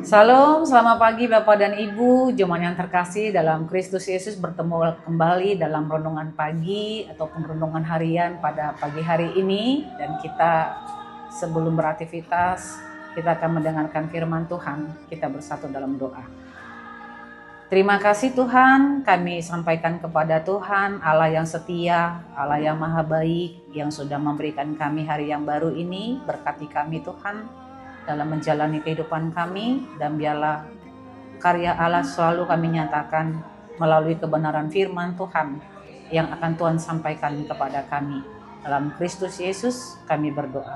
Salam, selamat pagi Bapak dan Ibu, jemaat yang terkasih dalam Kristus Yesus, bertemu kembali dalam renungan pagi ataupun renungan harian pada pagi hari ini. Dan kita sebelum beraktivitas, kita akan mendengarkan firman Tuhan. Kita bersatu dalam doa. Terima kasih Tuhan, kami sampaikan kepada Tuhan, Allah yang setia, Allah yang maha baik, yang sudah memberikan kami hari yang baru ini. Berkati kami Tuhan dalam menjalani kehidupan kami, dan biarlah karya Allah selalu kami nyatakan melalui kebenaran firman Tuhan yang akan Tuhan sampaikan kepada kami. Dalam Kristus Yesus kami berdoa.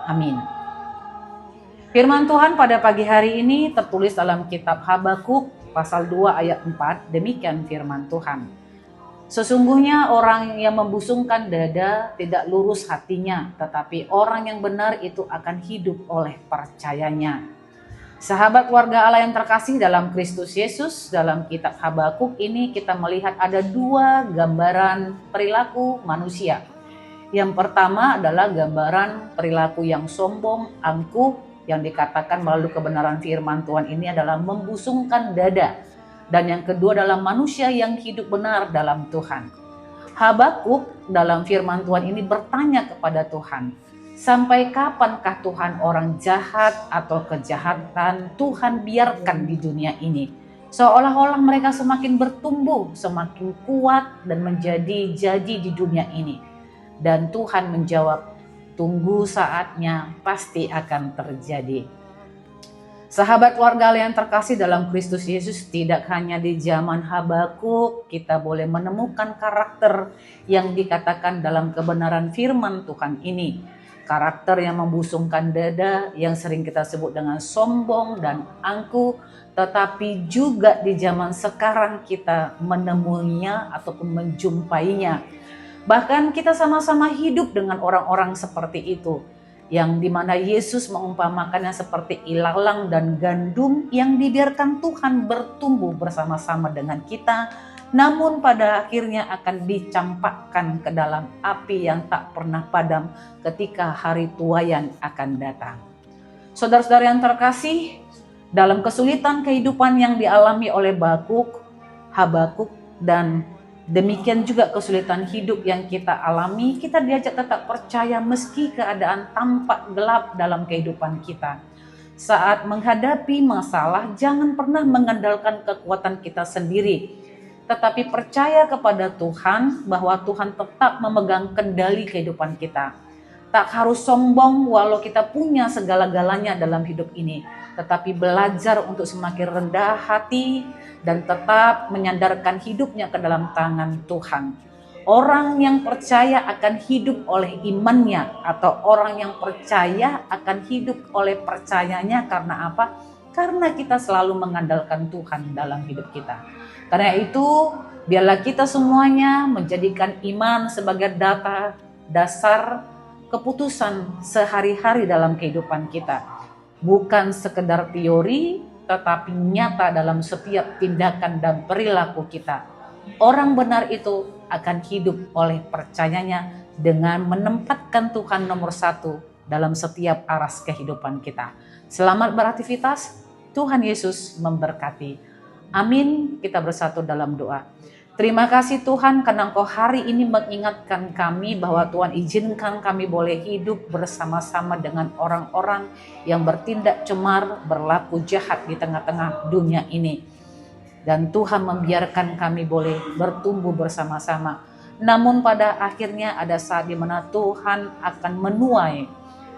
Amin. Firman Tuhan pada pagi hari ini tertulis dalam kitab Habakuk pasal 2 ayat 4. Demikian firman Tuhan. Sesungguhnya orang yang membusungkan dada tidak lurus hatinya, tetapi orang yang benar itu akan hidup oleh percayanya. Sahabat keluarga Allah yang terkasih dalam Kristus Yesus, dalam kitab Habakuk ini kita melihat ada dua gambaran perilaku manusia. Yang pertama adalah gambaran perilaku yang sombong, angkuh, yang dikatakan melalui kebenaran firman Tuhan ini adalah membusungkan dada. Dan yang kedua adalah manusia yang hidup benar dalam Tuhan. Habakuk dalam firman Tuhan ini bertanya kepada Tuhan, sampai kapankah Tuhan orang jahat atau kejahatan Tuhan biarkan di dunia ini? Seolah-olah mereka semakin bertumbuh, semakin kuat dan menjadi jadi di dunia ini. Dan Tuhan menjawab, tunggu saatnya pasti akan terjadi. Sahabat keluarga Allah yang terkasih dalam Kristus Yesus, tidak hanya di zaman Habakuk kita boleh menemukan karakter yang dikatakan dalam kebenaran firman Tuhan ini. Karakter yang membusungkan dada, yang sering kita sebut dengan sombong dan angkuh, tetapi juga di zaman sekarang kita menemuinya ataupun menjumpainya. Bahkan kita sama-sama hidup dengan orang-orang seperti itu, yang dimana Yesus mengumpamakannya seperti ilalang dan gandum yang dibiarkan Tuhan bertumbuh bersama-sama dengan kita, namun pada akhirnya akan dicampakkan ke dalam api yang tak pernah padam ketika hari tuaian akan datang. Saudara-saudara yang terkasih, dalam kesulitan kehidupan yang dialami oleh Habakuk dan demikian juga kesulitan hidup yang kita alami, kita diajak tetap percaya meski keadaan tampak gelap dalam kehidupan kita. Saat menghadapi masalah, jangan pernah mengandalkan kekuatan kita sendiri, tetapi percaya kepada Tuhan bahwa Tuhan tetap memegang kendali kehidupan kita. Tak harus sombong walau kita punya segala-galanya dalam hidup ini, tetapi belajar untuk semakin rendah hati dan tetap menyandarkan hidupnya ke dalam tangan Tuhan. Orang yang percaya akan hidup oleh imannya, atau orang yang percaya akan hidup oleh percayanya. Karena apa? Karena kita selalu mengandalkan Tuhan dalam hidup kita. Karena itu, biarlah kita semuanya menjadikan iman sebagai dasar keputusan sehari-hari dalam kehidupan kita. Bukan sekedar teori, tetapi nyata dalam setiap tindakan dan perilaku kita. Orang benar itu akan hidup oleh percayanya dengan menempatkan Tuhan nomor satu dalam setiap aras kehidupan kita. Selamat beraktivitas, Tuhan Yesus memberkati. Amin. Kita bersatu dalam doa. Terima kasih Tuhan karena Engkau hari ini mengingatkan kami bahwa Tuhan izinkan kami boleh hidup bersama-sama dengan orang-orang yang bertindak cemar, berlaku jahat di tengah-tengah dunia ini. Dan Tuhan membiarkan kami boleh bertumbuh bersama-sama. Namun pada akhirnya ada saat di mana Tuhan akan menuai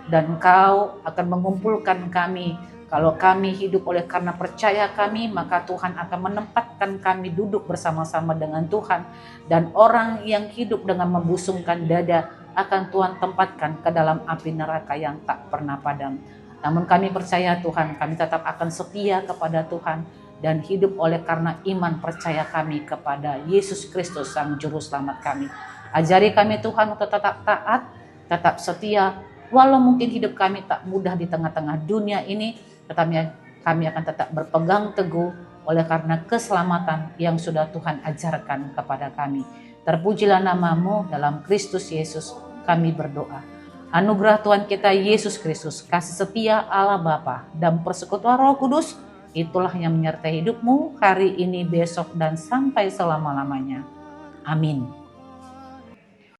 dan Engkau akan mengumpulkan kami. Kalau kami hidup oleh karena percaya kami, maka Tuhan akan menempatkan kami duduk bersama-sama dengan Tuhan. Dan orang yang hidup dengan membusungkan dada akan Tuhan tempatkan ke dalam api neraka yang tak pernah padam. Namun kami percaya Tuhan, kami tetap akan setia kepada Tuhan dan hidup oleh karena iman percaya kami kepada Yesus Kristus Sang Juru Selamat kami. Ajari kami Tuhan untuk tetap taat, tetap setia, walau mungkin hidup kami tak mudah di tengah-tengah dunia ini, tetapi kami akan tetap berpegang teguh oleh karena keselamatan yang sudah Tuhan ajarkan kepada kami. Terpujilah nama-Mu, dalam Kristus Yesus kami berdoa. Anugerah Tuhan kita Yesus Kristus, kasih setia Allah Bapa, dan persekutuan Roh Kudus, itulah yang menyertai hidupmu hari ini, besok, dan sampai selama-lamanya. Amin.